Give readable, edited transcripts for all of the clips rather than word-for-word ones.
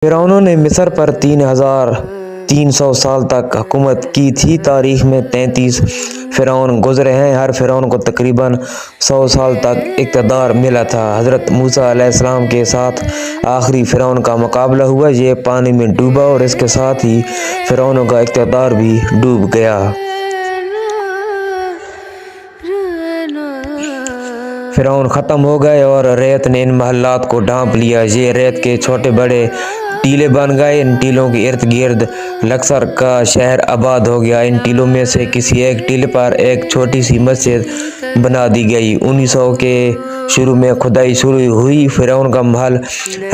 फिरौनों ने मिस्र पर 3300 साल तक हुकूमत की थी। तारीख में 33 फिरौन गुजरे हैं। हर फिरौन को तकरीबन 100 साल तक इक़्तिदार मिला था। हज़रत मूसा अलैहिस्सलाम के साथ आखिरी फिरौन का मुकाबला हुआ। ये पानी में डूबा और इसके साथ ही फिरौनों का इक़्तिदार भी डूब गया। फिरौन ख़त्म हो गए और रेत ने इन महल्लात को ढांप लिया। ये रेत के छोटे बड़े टीले बन गए। इन टीलों के इर्द गिर्द लक्सर का शहर आबाद हो गया। इन टीलों में से किसी एक टीले पर एक छोटी सी मस्जिद बना दी गई। 1900 के शुरू में खुदाई शुरू हुई। फिरौन का महल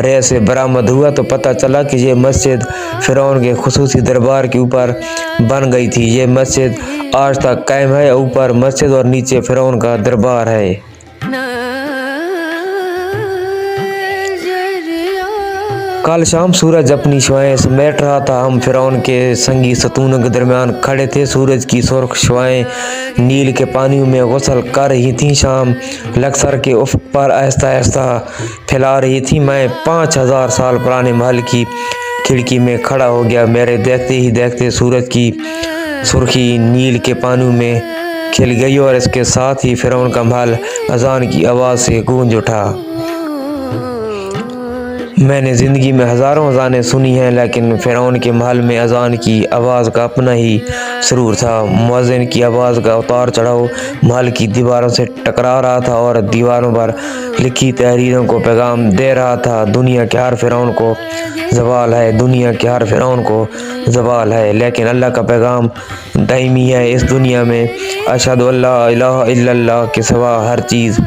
रेत से बरामद हुआ तो पता चला कि ये मस्जिद फिरौन के खुसूसी दरबार के ऊपर बन गई थी। ये मस्जिद आज तक कायम है। ऊपर मस्जिद और नीचे फिरौन का दरबार है। कल शाम सूरज अपनी शुआएं समेट रहा था। हम फिरौन के संगी सतूनों के दरमियान खड़े थे। सूरज की सुर्ख शुआएं नील के पानियों में गुसल कर रही थीं। शाम लक्सर के उफ़्क़ पर आहिस्ता आहिस्ता फैला रही थी। मैं 5000 साल पुराने महल की खिड़की में खड़ा हो गया। मेरे देखते ही देखते सूरज की सुर्खी नील के पानियों में खिल गई और इसके साथ ही फिरौन का महल अजान की आवाज़ से गूंज उठा। मैंने ज़िंदगी में हज़ारों अज़ानें सुनी हैं, लेकिन फिरौन के महल में अज़ान की आवाज़ का अपना ही सुरूर था। मुअज़्ज़िन की आवाज़ का उतार चढ़ाव महल की दीवारों से टकरा रहा था और दीवारों पर लिखी तहरीरों को पैगाम दे रहा था। दुनिया के हर फिरौन को ज़वाल है, दुनिया के हर फिरौन को ज़वाल है, लेकिन अल्लाह का पैगाम दायमी है। इस दुनिया में अशहदु अल्ला इलाहा इल्लल्लाह के सिवा हर चीज़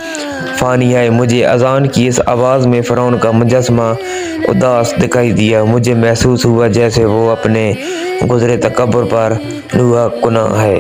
फ़ानी है। मुझे अज़ान की इस आवाज़ में फिरौन का मुजस्समा उदास दिखाई दिया। मुझे महसूस हुआ जैसे वो अपने गुज़रे तकब्बुर पर लुहा कुना है।